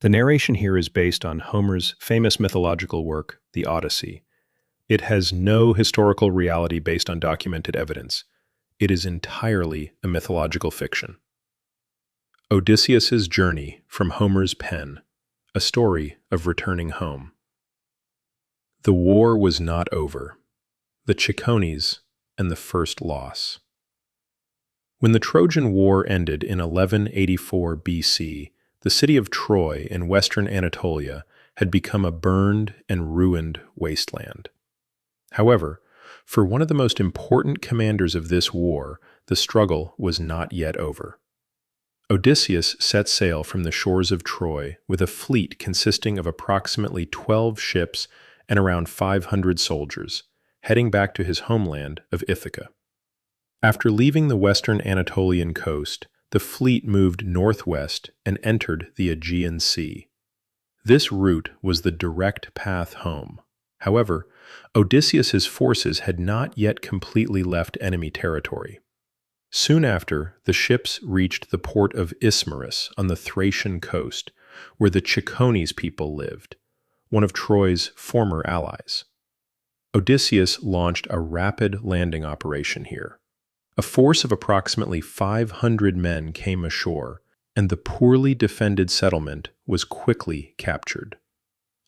The narration here is based on Homer's famous mythological work, the Odyssey. It has no historical reality based on documented evidence. It is entirely a mythological fiction. Odysseus's Journey from Homer's Pen, a story of returning home. The war was not over. The Cicones and the first loss. When the Trojan War ended in 1184 BC, the city of Troy in western Anatolia had become a burned and ruined wasteland. However, for one of the most important commanders of this war, the struggle was not yet over. Odysseus set sail from the shores of Troy with a fleet consisting of approximately 12 ships and around 500 soldiers, heading back to his homeland of Ithaca. After leaving the western Anatolian coast, the fleet moved northwest and entered the Aegean Sea. This route was the direct path home. However, Odysseus's forces had not yet completely left enemy territory. Soon after, the ships reached the port of Ismarus on the Thracian coast, where the Cicones people lived, one of Troy's former allies. Odysseus launched a rapid landing operation here. A force of approximately 500 men came ashore, and the poorly defended settlement was quickly captured.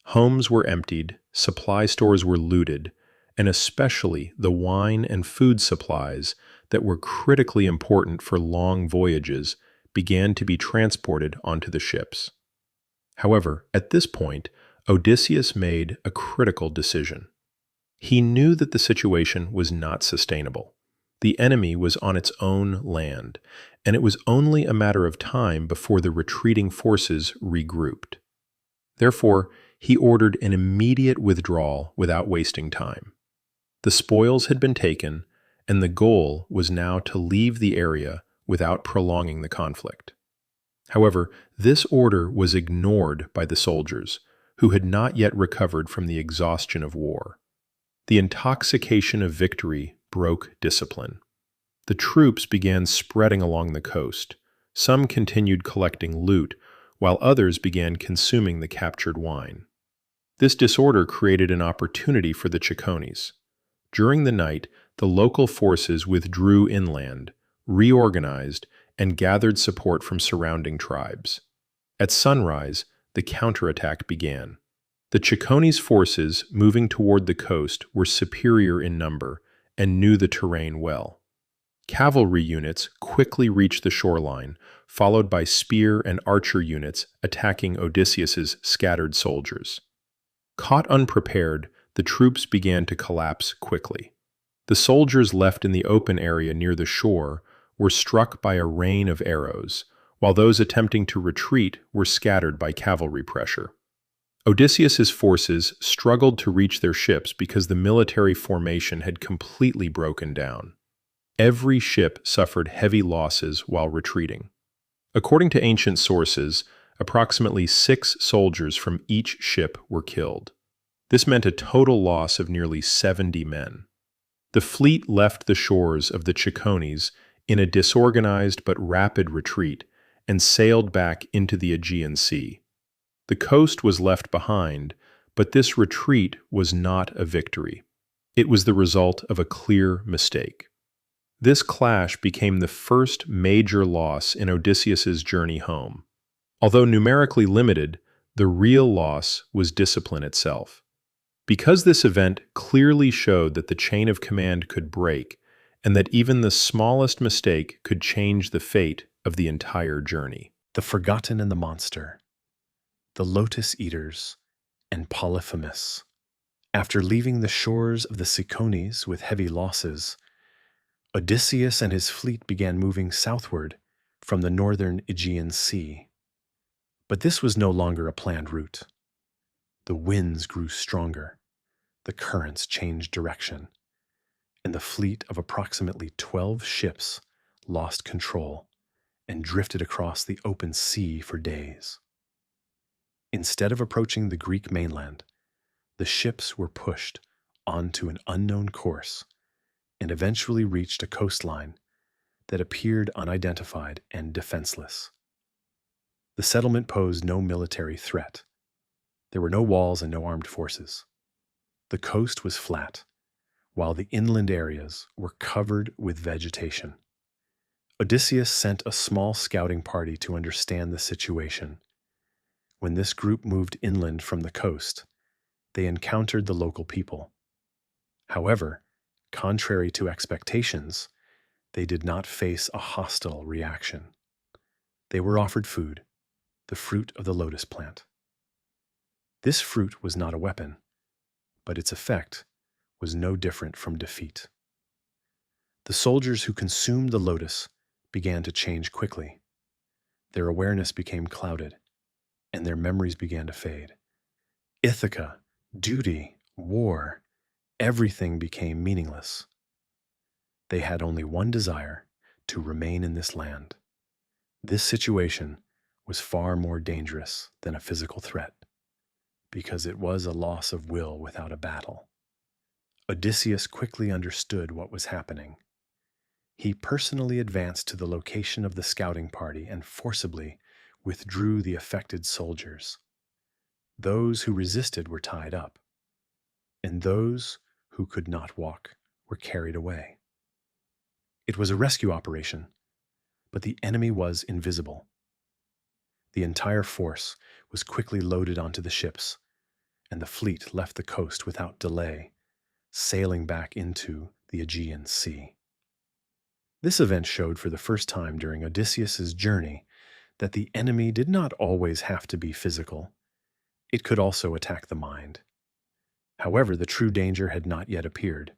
Homes were emptied, supply stores were looted, and especially the wine and food supplies that were critically important for long voyages began to be transported onto the ships. However, at this point, Odysseus made a critical decision. He knew that the situation was not sustainable. The enemy was on its own land, and it was only a matter of time before the retreating forces regrouped. Therefore, he ordered an immediate withdrawal without wasting time. The spoils had been taken, and the goal was now to leave the area without prolonging the conflict. However, this order was ignored by the soldiers, who had not yet recovered from the exhaustion of war. The intoxication of victory broke discipline. The troops began spreading along the coast. Some continued collecting loot, while others began consuming the captured wine. This disorder created an opportunity for the Cicones. During the night, the local forces withdrew inland, reorganized, and gathered support from surrounding tribes. At sunrise, the counterattack began. The Cicones forces moving toward the coast were superior in number and knew the terrain well. Cavalry units quickly reached the shoreline, followed by spear and archer units attacking Odysseus's scattered soldiers. Caught unprepared, the troops began to collapse quickly. The soldiers left in the open area near the shore were struck by a rain of arrows, while those attempting to retreat were scattered by cavalry pressure. Odysseus's forces struggled to reach their ships because the military formation had completely broken down. Every ship suffered heavy losses while retreating. According to ancient sources, approximately 6 soldiers from each ship were killed. This meant a total loss of nearly 70 men. The fleet left the shores of the Cicones in a disorganized but rapid retreat and sailed back into the Aegean Sea. The coast was left behind, but this retreat was not a victory. It was the result of a clear mistake. This clash became the first major loss in Odysseus's journey home. Although numerically limited, the real loss was discipline itself. Because this event clearly showed that the chain of command could break, and that even the smallest mistake could change the fate of the entire journey. The Forgotten and the Monster, the Lotus Eaters, and Polyphemus. After leaving the shores of the Cicones with heavy losses, Odysseus and his fleet began moving southward from the northern Aegean Sea. But this was no longer a planned route. The winds grew stronger, the currents changed direction, and the fleet of approximately 12 ships lost control and drifted across the open sea for days. Instead of approaching the Greek mainland, the ships were pushed onto an unknown course and eventually reached a coastline that appeared unidentified and defenseless. The settlement posed no military threat. There were no walls and no armed forces. The coast was flat, while the inland areas were covered with vegetation. Odysseus sent a small scouting party to understand the situation. When this group moved inland from the coast, they encountered the local people. However, contrary to expectations, they did not face a hostile reaction. They were offered food, the fruit of the lotus plant. This fruit was not a weapon, but its effect was no different from defeat. The soldiers who consumed the lotus began to change quickly. Their awareness became clouded, and their memories began to fade. Ithaca, duty, war, everything became meaningless. They had only one desire: to remain in this land. This situation was far more dangerous than a physical threat, because it was a loss of will without a battle. Odysseus quickly understood what was happening. He personally advanced to the location of the scouting party and forcibly withdrew the affected soldiers. Those who resisted were tied up, and those who could not walk were carried away. It was a rescue operation, but the enemy was invisible. The entire force was quickly loaded onto the ships, and the fleet left the coast without delay, sailing back into the Aegean Sea. This event showed for the first time during Odysseus's journey that the enemy did not always have to be physical. It could also attack the mind. However, the true danger had not yet appeared.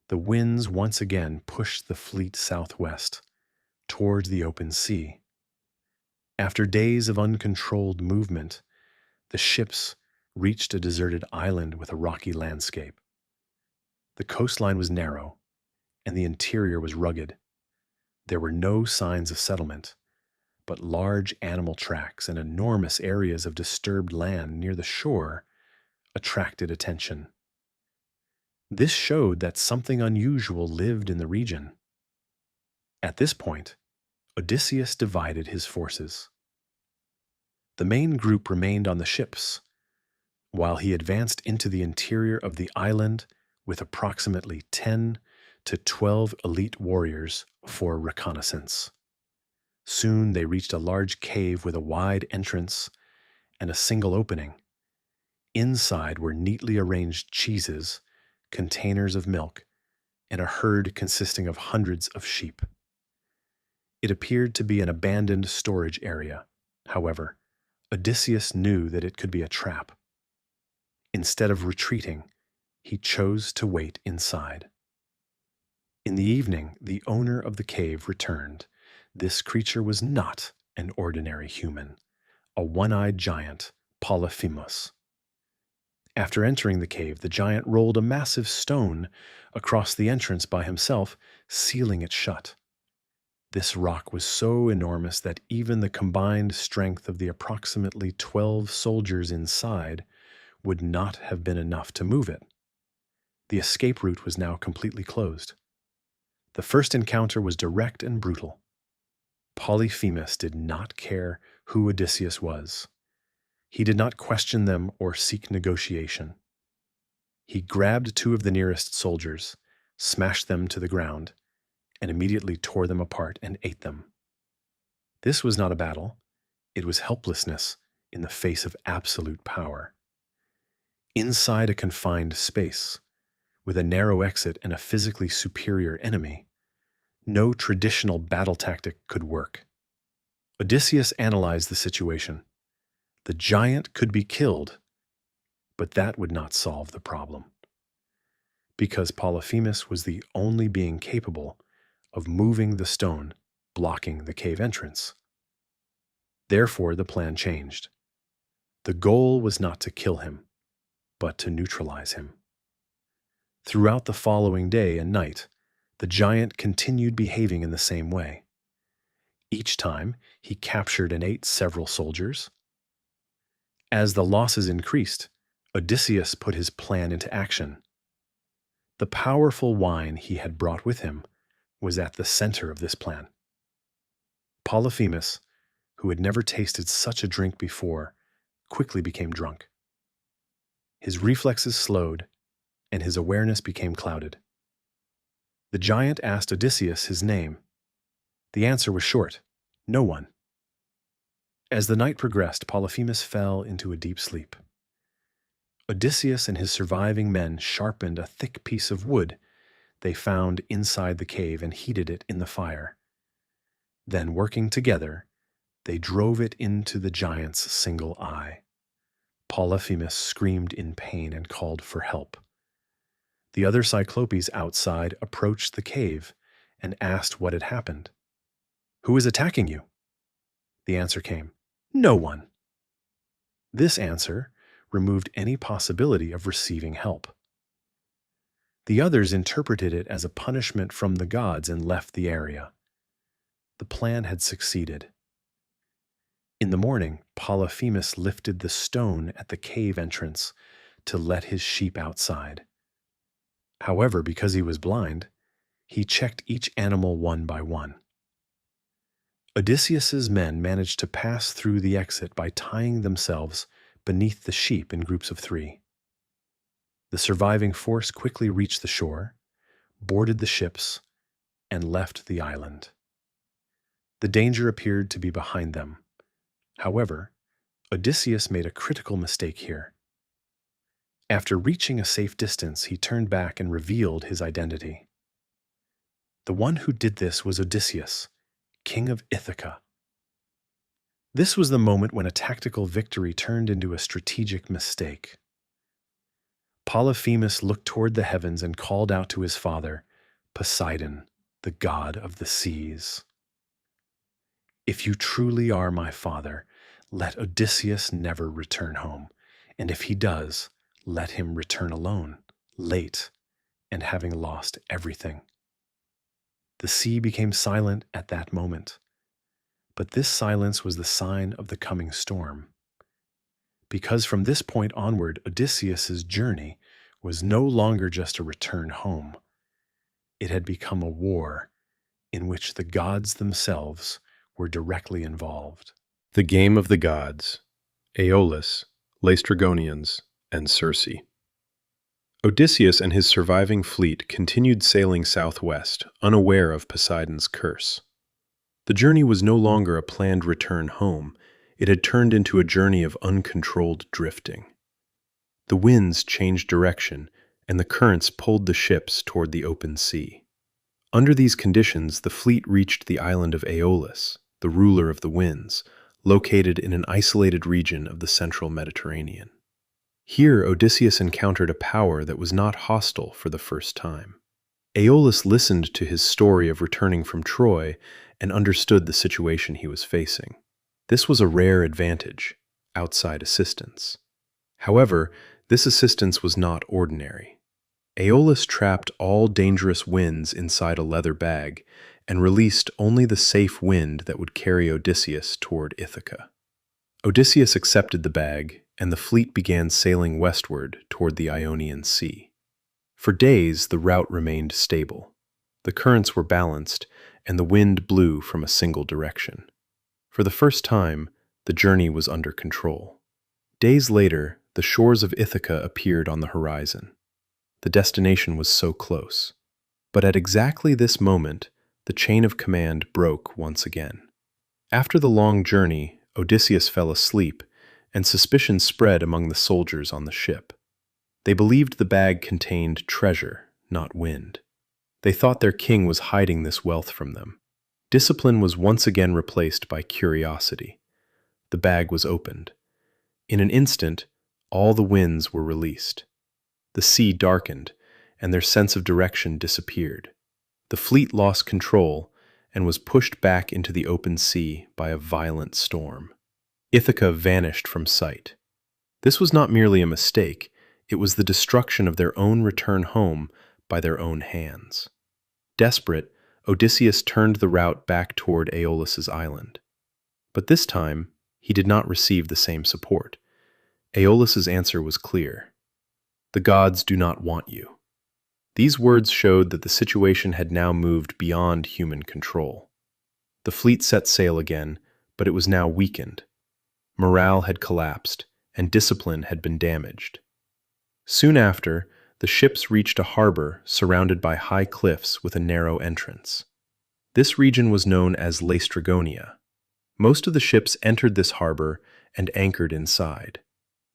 The winds once again pushed the fleet southwest, towards the open sea. After days of uncontrolled movement, the ships reached a deserted island with a rocky landscape. The coastline was narrow, and the interior was rugged. There were no signs of settlement, but large animal tracks and enormous areas of disturbed land near the shore attracted attention. This showed that something unusual lived in the region. At this point, Odysseus divided his forces. The main group remained on the ships, while he advanced into the interior of the island with approximately 10 to 12 elite warriors for reconnaissance. Soon they reached a large cave with a wide entrance and a single opening. Inside were neatly arranged cheeses, containers of milk, and a herd consisting of hundreds of sheep. It appeared to be an abandoned storage area. However, Odysseus knew that it could be a trap. Instead of retreating, he chose to wait inside. In the evening, the owner of the cave returned. This creature was not an ordinary human, a one-eyed giant, Polyphemus. After entering the cave, the giant rolled a massive stone across the entrance by himself, sealing it shut. This rock was so enormous that even the combined strength of the approximately 12 soldiers inside would not have been enough to move it. The escape route was now completely closed. The first encounter was direct and brutal. Polyphemus did not care who Odysseus was. He did not question them or seek negotiation. He grabbed 2 of the nearest soldiers, smashed them to the ground, and immediately tore them apart and ate them. This was not a battle. It was helplessness in the face of absolute power. Inside a confined space, with a narrow exit and a physically superior enemy, no traditional battle tactic could work. Odysseus analyzed the situation. The giant could be killed, but that would not solve the problem, because Polyphemus was the only being capable of moving the stone blocking the cave entrance. Therefore, the plan changed. The goal was not to kill him, but to neutralize him. Throughout the following day and night, the giant continued behaving in the same way. Each time, he captured and ate several soldiers. As the losses increased, Odysseus put his plan into action. The powerful wine he had brought with him was at the center of this plan. Polyphemus, who had never tasted such a drink before, quickly became drunk. His reflexes slowed, and his awareness became clouded. The giant asked Odysseus his name. The answer was short: no one. As the night progressed, Polyphemus fell into a deep sleep. Odysseus and his surviving men sharpened a thick piece of wood they found inside the cave and heated it in the fire. Then, working together, they drove it into the giant's single eye. Polyphemus screamed in pain and called for help. The other Cyclopes outside approached the cave and asked what had happened. "Who is attacking you?" The answer came: "No one." This answer removed any possibility of receiving help. The others interpreted it as a punishment from the gods and left the area. The plan had succeeded. In the morning, Polyphemus lifted the stone at the cave entrance to let his sheep outside. However, because he was blind, he checked each animal one by one. Odysseus's men managed to pass through the exit by tying themselves beneath the sheep in groups of 3. The surviving force quickly reached the shore, boarded the ships, and left the island. The danger appeared to be behind them. However, Odysseus made a critical mistake here. After reaching a safe distance, he turned back and revealed his identity. The one who did this was Odysseus, king of Ithaca. This was the moment when a tactical victory turned into a strategic mistake. Polyphemus looked toward the heavens and called out to his father, Poseidon, the god of the seas. "If you truly are my father, let Odysseus never return home, and if he does, let him return alone, late, and having lost everything." The sea became silent at that moment, but this silence was the sign of the coming storm. Because from this point onward, Odysseus's journey was no longer just a return home. It had become a war in which the gods themselves were directly involved. The Game of the Gods, Aeolus, Laestrygonians, and Circe. Odysseus and his surviving fleet continued sailing southwest, unaware of Poseidon's curse. The journey was no longer a planned return home. It had turned into a journey of uncontrolled drifting. The winds changed direction, and the currents pulled the ships toward the open sea. Under these conditions, the fleet reached the island of Aeolus, the ruler of the winds, located in an isolated region of the central Mediterranean. Here, Odysseus encountered a power that was not hostile for the first time. Aeolus listened to his story of returning from Troy and understood the situation he was facing. This was a rare advantage, outside assistance. However, this assistance was not ordinary. Aeolus trapped all dangerous winds inside a leather bag and released only the safe wind that would carry Odysseus toward Ithaca. Odysseus accepted the bag, and the fleet began sailing westward toward the Ionian Sea. For days, the route remained stable. The currents were balanced, and the wind blew from a single direction. For the first time, the journey was under control. Days later, the shores of Ithaca appeared on the horizon. The destination was so close. But at exactly this moment, the chain of command broke once again. After the long journey, Odysseus fell asleep, and suspicion spread among the soldiers on the ship. They believed the bag contained treasure, not wind. They thought their king was hiding this wealth from them. Discipline was once again replaced by curiosity. The bag was opened. In an instant, all the winds were released. The sea darkened, and their sense of direction disappeared. The fleet lost control and was pushed back into the open sea by a violent storm. Ithaca vanished from sight. This was not merely a mistake, it was the destruction of their own return home by their own hands. Desperate, Odysseus turned the route back toward Aeolus's island. But this time, he did not receive the same support. Aeolus's answer was clear. "The gods do not want you." These words showed that the situation had now moved beyond human control. The fleet set sail again, but it was now weakened. Morale had collapsed, and discipline had been damaged. Soon after, the ships reached a harbor surrounded by high cliffs with a narrow entrance. This region was known as Laestrygonia. Most of the ships entered this harbor and anchored inside.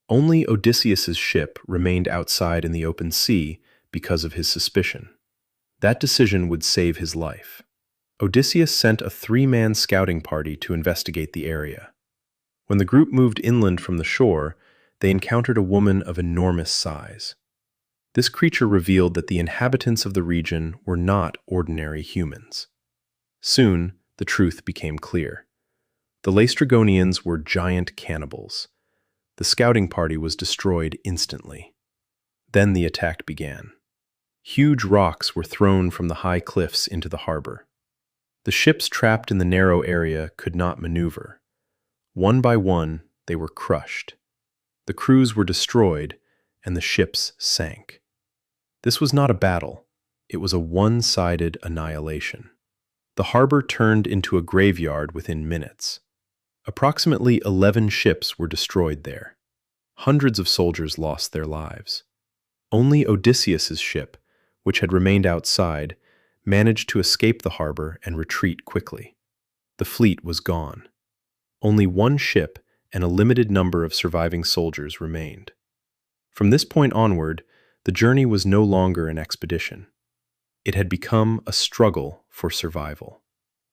Only Odysseus's ship remained outside in the open sea because of his suspicion. That decision would save his life. Odysseus sent a 3-man scouting party to investigate the area. When the group moved inland from the shore, they encountered a woman of enormous size. This creature revealed that the inhabitants of the region were not ordinary humans. Soon, the truth became clear. The Laestrygonians were giant cannibals. The scouting party was destroyed instantly. Then the attack began. Huge rocks were thrown from the high cliffs into the harbor. The ships trapped in the narrow area could not maneuver. One by one, they were crushed. The crews were destroyed, and the ships sank. This was not a battle. It was a one-sided annihilation. The harbor turned into a graveyard within minutes. Approximately 11 ships were destroyed there. Hundreds of soldiers lost their lives. Only Odysseus's ship, which had remained outside, managed to escape the harbor and retreat quickly. The fleet was gone. Only one ship and a limited number of surviving soldiers remained. From this point onward, the journey was no longer an expedition. It had become a struggle for survival.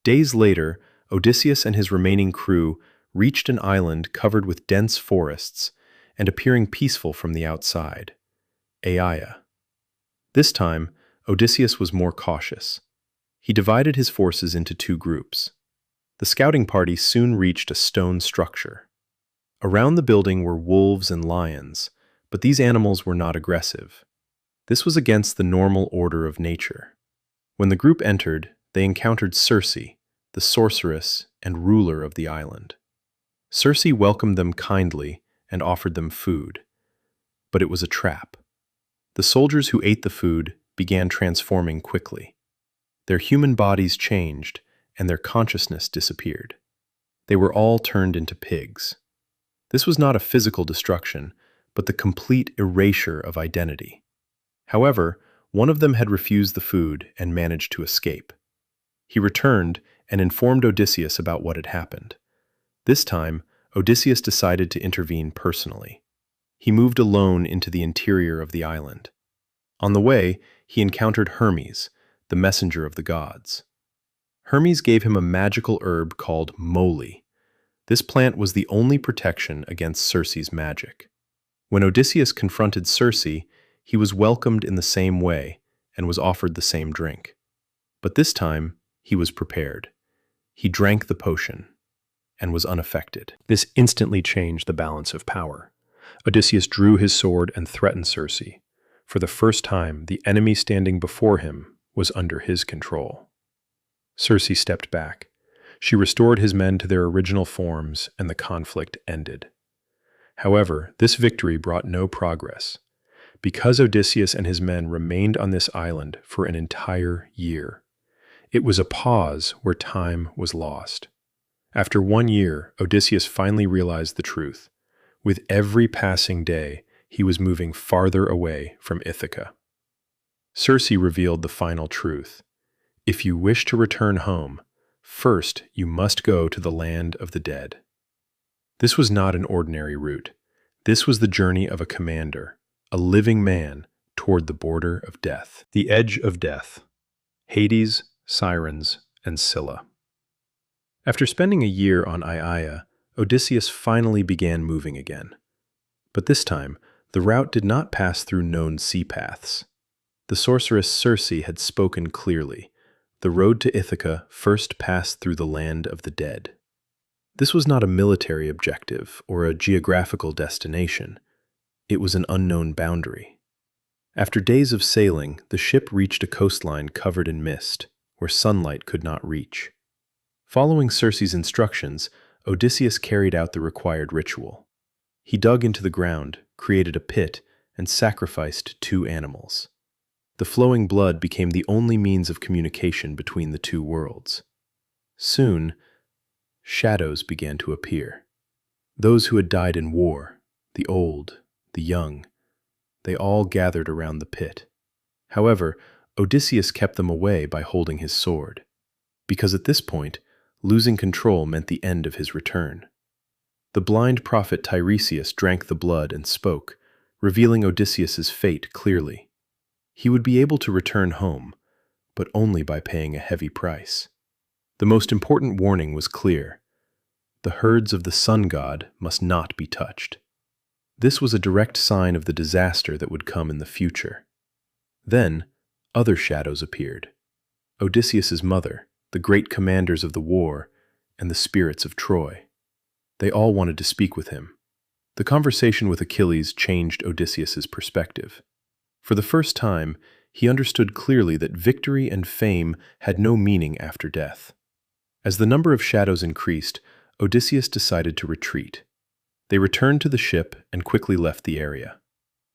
Days later, Odysseus and his remaining crew reached an island covered with dense forests and appearing peaceful from the outside, Aiaia. This time, Odysseus was more cautious. He divided his forces into 2 groups. The scouting party soon reached a stone structure. Around the building were wolves and lions, but these animals were not aggressive. This was against the normal order of nature. When the group entered, they encountered Circe, the sorceress and ruler of the island. Circe welcomed them kindly and offered them food. But it was a trap. The soldiers who ate the food began transforming quickly. Their human bodies changed, and their consciousness disappeared. They were all turned into pigs. This was not a physical destruction, but the complete erasure of identity. However, one of them had refused the food and managed to escape. He returned and informed Odysseus about what had happened. This time, Odysseus decided to intervene personally. He moved alone into the interior of the island. On the way, he encountered Hermes, the messenger of the gods. Hermes gave him a magical herb called moly. This plant was the only protection against Circe's magic. When Odysseus confronted Circe, he was welcomed in the same way and was offered the same drink. But this time, he was prepared. He drank the potion and was unaffected. This instantly changed the balance of power. Odysseus drew his sword and threatened Circe. For the first time, the enemy standing before him was under his control. Circe stepped back. She restored his men to their original forms, and the conflict ended. However, this victory brought no progress. Because Odysseus and his men remained on this island for an entire year, it was a pause where time was lost. After 1 year, Odysseus finally realized the truth. With every passing day, he was moving farther away from Ithaca. Circe revealed the final truth. If you wish to return home, first you must go to the land of the dead. This was not an ordinary route. This was the journey of a commander, a living man toward the border of death. The edge of death. Hades, Sirens, and Scylla. After spending a year on Aiaia, Odysseus finally began moving again. But this time, the route did not pass through known sea paths. The sorceress Circe had spoken clearly. The road to Ithaca first passed through the land of the dead. This was not a military objective or a geographical destination. It was an unknown boundary. After days of sailing, the ship reached a coastline covered in mist, where sunlight could not reach. Following Circe's instructions, Odysseus carried out the required ritual. He dug into the ground, created a pit, and sacrificed 2 animals. The flowing blood became the only means of communication between the 2 worlds. Soon, shadows began to appear. Those who had died in war, the old, the young, they all gathered around the pit. However, Odysseus kept them away by holding his sword, because at this point, losing control meant the end of his return. The blind prophet Tiresias drank the blood and spoke, revealing Odysseus's fate clearly. He would be able to return home, but only by paying a heavy price. The most important warning was clear. The herds of the sun god must not be touched. This was a direct sign of the disaster that would come in the future. Then, other shadows appeared. Odysseus's mother, the great commanders of the war, and the spirits of Troy. They all wanted to speak with him. The conversation with Achilles changed Odysseus's perspective. For the first time, he understood clearly that victory and fame had no meaning after death. As the number of shadows increased, Odysseus decided to retreat. They returned to the ship and quickly left the area.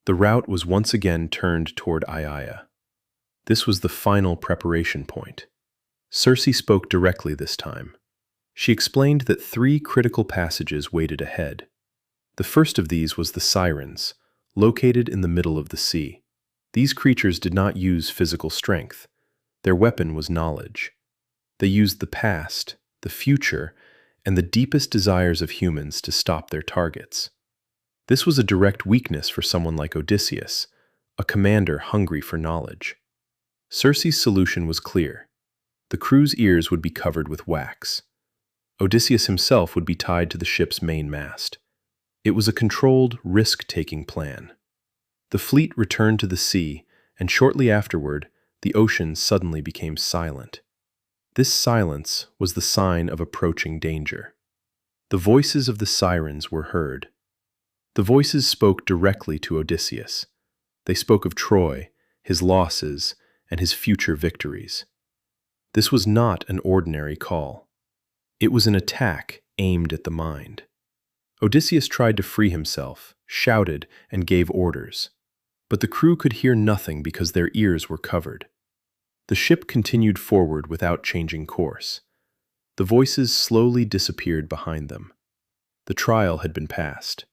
The route was once again turned toward Aiaia. This was the final preparation point. Circe spoke directly this time. She explained that 3 critical passages waited ahead. The first of these was the Sirens, located in the middle of the sea. These creatures did not use physical strength. Their weapon was knowledge. They used the past, the future, and the deepest desires of humans to stop their targets. This was a direct weakness for someone like Odysseus, a commander hungry for knowledge. Circe's solution was clear. The crew's ears would be covered with wax. Odysseus himself would be tied to the ship's main mast. It was a controlled, risk-taking plan. The fleet returned to the sea, and shortly afterward, the ocean suddenly became silent. This silence was the sign of approaching danger. The voices of the sirens were heard. The voices spoke directly to Odysseus. They spoke of Troy, his losses, and his future victories. This was not an ordinary call. It was an attack aimed at the mind. Odysseus tried to free himself, shouted, and gave orders. But the crew could hear nothing because their ears were covered. The ship continued forward without changing course. The voices slowly disappeared behind them. The trial had been passed.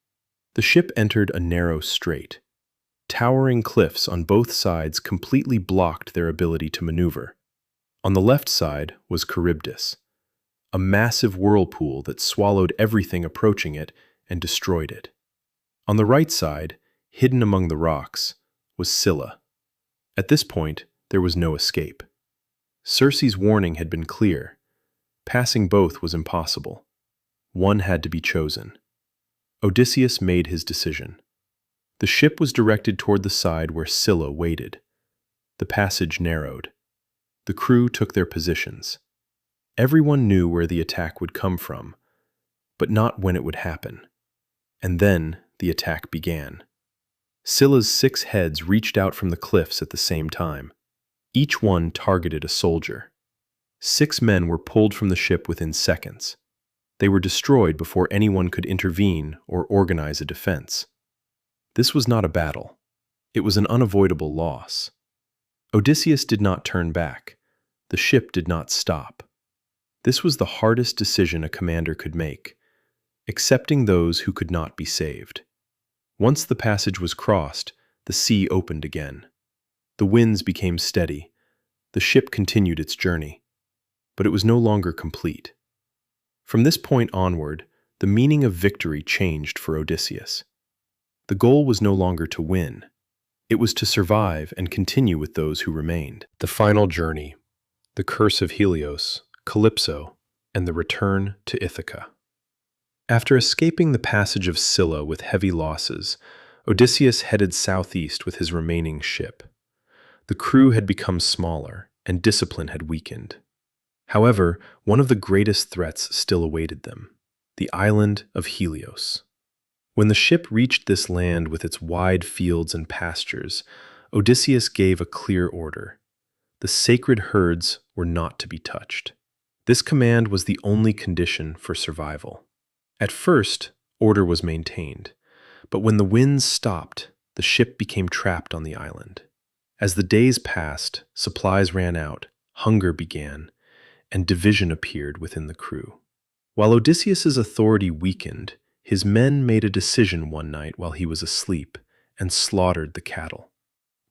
The ship entered a narrow strait. Towering cliffs on both sides completely blocked their ability to maneuver. On the left side was Charybdis, a massive whirlpool that swallowed everything approaching it and destroyed it. On the right side, hidden among the rocks, was Scylla. At this point, there was no escape. Circe's warning had been clear. Passing both was impossible. One had to be chosen. Odysseus made his decision. The ship was directed toward the side where Scylla waited. The passage narrowed. The crew took their positions. Everyone knew where the attack would come from, but not when it would happen. And then the attack began. Scylla's 6 heads reached out from the cliffs at the same time. Each one targeted a soldier. 6 men were pulled from the ship within seconds. They were destroyed before anyone could intervene or organize a defense. This was not a battle. It was an unavoidable loss. Odysseus did not turn back. The ship did not stop. This was the hardest decision a commander could make, accepting those who could not be saved. Once the passage was crossed, the sea opened again. The winds became steady. The ship continued its journey. But it was no longer complete. From this point onward, the meaning of victory changed for Odysseus. The goal was no longer to win. It was to survive and continue with those who remained. The final journey, the curse of Helios, Calypso, and the return to Ithaca. After escaping the passage of Scylla with heavy losses, Odysseus headed southeast with his remaining ship. The crew had become smaller, and discipline had weakened. However, one of the greatest threats still awaited them, the island of Helios. When the ship reached this land with its wide fields and pastures, Odysseus gave a clear order. The sacred herds were not to be touched. This command was the only condition for survival. At first, order was maintained, but when the winds stopped, the ship became trapped on the island. As the days passed, supplies ran out, hunger began, and division appeared within the crew. While Odysseus's authority weakened, his men made a decision one night while he was asleep and slaughtered the cattle.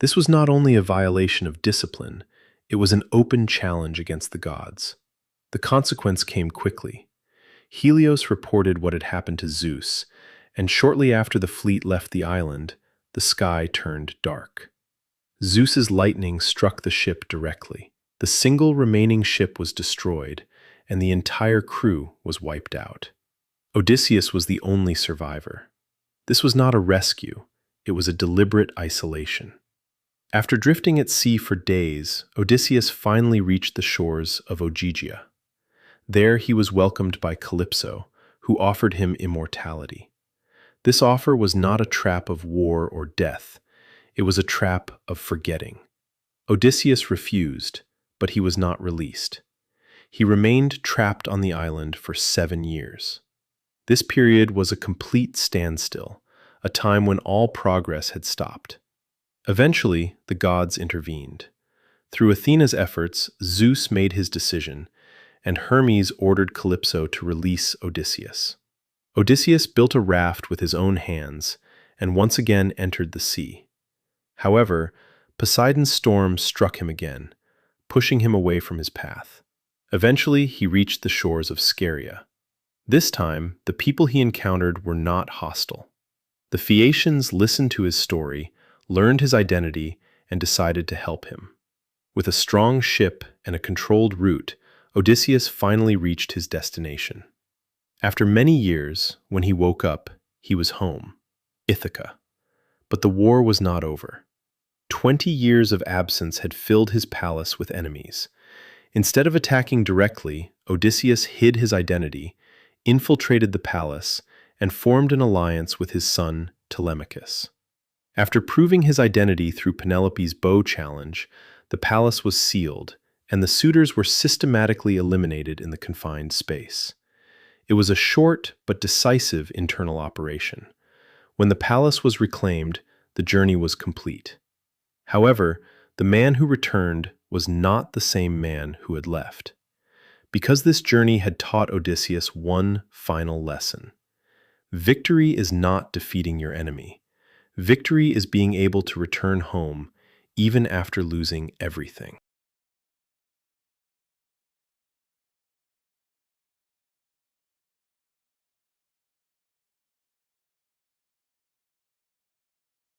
This was not only a violation of discipline, it was an open challenge against the gods. The consequence came quickly. Helios reported what had happened to Zeus, and shortly after the fleet left the island, the sky turned dark. Zeus's lightning struck the ship directly. The single remaining ship was destroyed, and the entire crew was wiped out. Odysseus was the only survivor. This was not a rescue, it was a deliberate isolation. After drifting at sea for days, Odysseus finally reached the shores of Ogygia. There he was welcomed by Calypso, who offered him immortality. This offer was not a trap of war or death, it was a trap of forgetting. Odysseus refused, but he was not released. He remained trapped on the island for 7 years. This period was a complete standstill, a time when all progress had stopped. Eventually, the gods intervened. Through Athena's efforts, Zeus made his decision, and Hermes ordered Calypso to release Odysseus. Odysseus built a raft with his own hands and once again entered the sea. However, Poseidon's storm struck him again, pushing him away from his path. Eventually, he reached the shores of Scheria. This time, the people he encountered were not hostile. The Phaeacians listened to his story, learned his identity, and decided to help him. With a strong ship and a controlled route, Odysseus finally reached his destination. After many years, when he woke up, he was home, Ithaca. But the war was not over. 20 years of absence had filled his palace with enemies. Instead of attacking directly, Odysseus hid his identity, infiltrated the palace, and formed an alliance with his son Telemachus. After proving his identity through Penelope's bow challenge, the palace was sealed, and the suitors were systematically eliminated in the confined space. It was a short but decisive internal operation. When the palace was reclaimed, the journey was complete. However, the man who returned was not the same man who had left. Because this journey had taught Odysseus one final lesson. Victory is not defeating your enemy. Victory is being able to return home, even after losing everything.